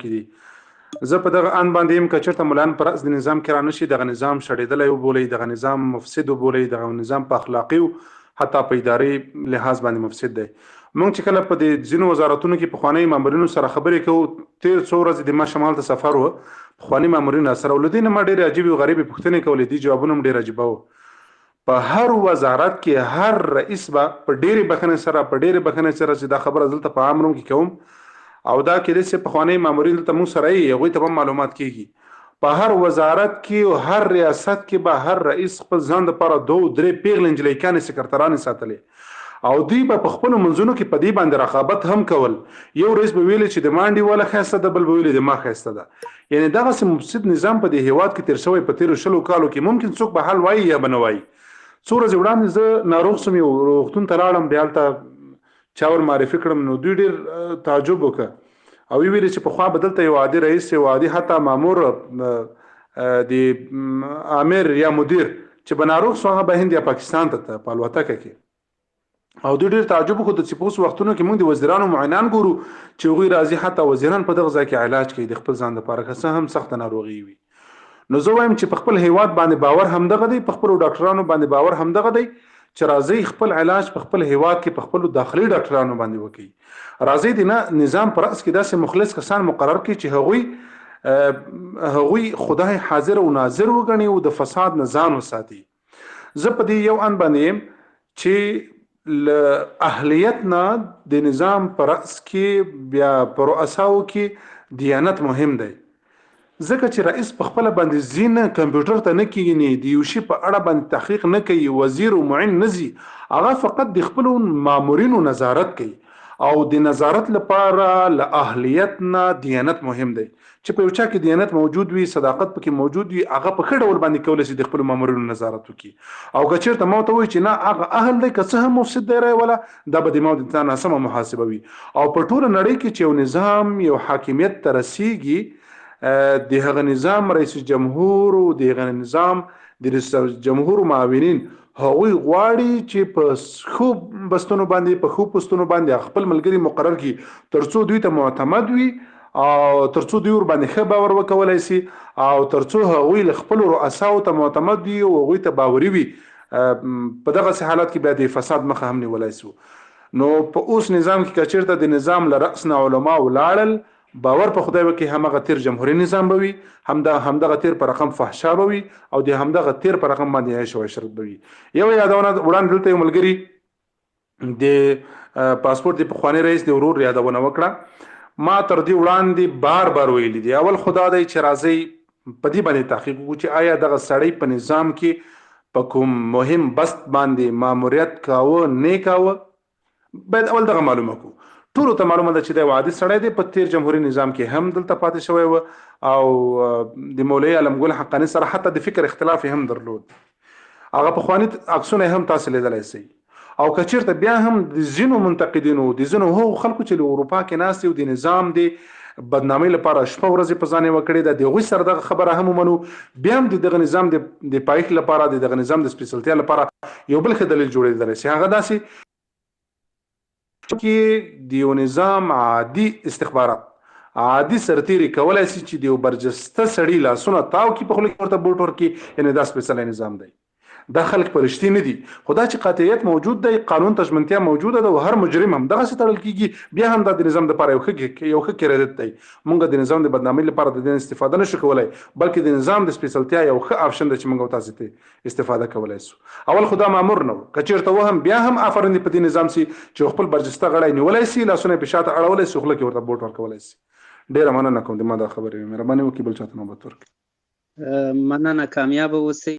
کې دي. زه په دغه ان باندې يم که چېرته ملان پر رأس د نظام کې رانشي دغه نظام شړېدلی وبولئ، دغه نظام مفسد وبولئ، دغه نظام په اخلاقي حتی په اداري لحاظ باندې مفسد دی. مونږ چې کله په د ځینو وزارتونو کې پخواني مامورینو سره خبرې کوو، تېر څو ورځې د ما شمال ته سفر و، پخواني مامورین راسره و، له دې نه ما ډېرې عجیبې او غریبې پوښتنې کولې، دي جوابونه هم ډېر عجیبه وو. په هر وزارت کې هر رئیس به په ډېرې بخښنې سره چې دا خبره دلته په عام روم کې کوم او دا کېدای شي پخواني مامورین دلته موږ سره یي، هغوی ته به معلومات کېږي. په هر وزارت کې او هر ریاست کې به هر رئیس خپل ځان دپاره 2-3 پیغلې نجلیکانې سکرترانې ساتلې او دوی به په خپلو منځونو کې په دې باندې رقابت هم کول. یو رئیس به ویلې چې د مانډې واله ښایسته ده، بل به ویلې د ما ښایسته ده. یعنې دغسې مفسد نظام په دې هېواد کې تېر شوی په تېرو 20 کالو کې. ممکن څوک به حل وایي یا به نه وایي. څو ورځې وړاندې زه ناروغ شوم، یو روغتون ته لاړم، بیا هلته چا ور معرفي کړم، نو دوی ډېر تعجب وکړه او ویل چې پخوا به دلته یو عادي رئیس، یو عادي حتی مامور د امیر یا مدیر چې به ناروغ شو، هغه به هند یا پاکستان ته په الوتکه کې، او دوی ډېر تعجب وکړو چې په اوس وختونو کې موږ د وزیرانو معاینان ګورو چې هغوی راځي حتی وزیران په دغه ځای کې علاج کوي د خپل ځان دپاره، که څه هم سخته ناروغي وي. نو زه وایم چې په خپل هیواد باندې باور همدغه دی، په خپلو ډاکټرانو باندې باور همدغه دی چې راځئ خپل علاج په خپل هیواد کې په خپلو داخلي ډاکټرانو باندې وکړي. راځئ د نظام پر رأس کې داسې مخلص کسان مقرر کړي چې هغوی خدای حاضر او ناظر وګڼي او د فساد نه ځان وساتي. زه په دې یو ان باندې یم چې له اهلیت نه د نظام پر رأس کې بیا په رؤساو کې دیانت مهم دی. ځکه چې رئیس په خپله باندې ځي نه، کمپیوټر ته نه کښېني، د یو شي په اړه باندې تحقیق نه کوي، وزیر او معین نه ځي، هغه فقط د خپلو مامورینو نظارت کوي او د نظارت لپاره له اهلیت نه دیانت مهم دی. چې په یو چا کې دیانت موجود وي، صداقت پکې موجود وي، هغه په ښه ډول باندې کولی شي د خپلو مامورینو نظارت وکړي. او که چېرته ما ته وایي چې نه هغه اهل دی، که څه هم مفسد دی رایوله، دا به د ما د تا ناسمه محاسبه وي. او په ټوله نړۍ کې چې یو نظام یو حاکمیت ته رسیږي، د هغه نظام رئیس جمهور او د هغه نظام د رئیس جمهور معاونین هغوی غواړي چې په ښو بستونو باندې، په ښو پوستونو باندې خپل ملګري مقرر کړي، ترڅو دوی ته معتمد وي او ترڅو دوی ور باندې ښه باور وکولی شي او ترڅو هغوی له خپلو رؤساو ته معتمد وي او هغوی ته باوري وي. په دغسې حالت کې بیا د فساد مخه هم نیولی شو. نو په اوس نظام کې که چېرته د نظام له رأس نه علما ولاړل، باور په خدای وکړي همغه تیر جمهوري نظام به وي، همدغه تیر په رقم فحشا به وي او د همدغه تیر په رقم باندې عیش او عشرت به وي. یو یادونه وړاندې دلته یو ملګري د پاسپورت د پخواني رئیس د ورور یادونه وکړه. ما تر دې وړاندې بار ویلي دي، اول خدا دی چې راځئ په دې باندې تحقیق وکړو چې آیا دغه سړی په نظام کې په کوم مهم بست باندې ماموریت کاوه نه کاوه، باید اول دغه معلومه کړو. ټولو ته معلومه ده چې دا عادي سړی دی، په تیر جمهوري نظام کې هم دلته پاتې شوی و او د مولوي علم ګل حقاني سره حتی د فکر اختلاف هم درلود. هغه پخواني عکسونه هم تاسو لیدلی شئ. او که چېرته بیا هم د ځینو منتقدینو، د ځینو هغو خلکو چې له اروپا کې ناست دي او د نظام د بدنامۍ لپاره شپه ورځې په ځان یې وکړې ده، د هغوی سره دغه خبره هم ومنو، بیا هم د دغه نظام د پایښت لپاره، د دغه نظام د سپېڅلتیا لپاره یو بل ښه دلیل جوړېدلی شي. هغه داسې کې د یو نظام عادي استخبارات، عادي سرتیري کولای شي چې د یو برجسته سړي لاسونه تاو کړي، په خوله کې ورته بوټ ورکړي، یعنې دا سپېڅلی نظام دی. دا خلک پرشتي نه دي، خو دا چې قاطعیت موجود دی، قانون ته ژمنتیا موجوده ده او هر مجرم هم دغسې تړل کېږي، بیا هم دا د نظام دپاره یو ښه کریډټ دی. موږ د نظام د بدنامۍ لپاره د دې استفاده نشو کولی، بلکې د نظام د سپېڅلتیا یو ښه آپشن دی چې موږ تاسو ته استفاده کولی شو. اول خو دا مامور نه و، که چېرته و هم بیا هم آفرین دی په دې نظام سي چې خپل برجسته غړی نیولی سي، لاسونه یې په شاته اړولی سي، خوله کې ورته بوټ ورکولی سي. ډېره مننه کوم د ما دا خبرې، مهرباني وکړئ بل چاته نوبت ورکړئ. مننه، کامیابه اوسئ.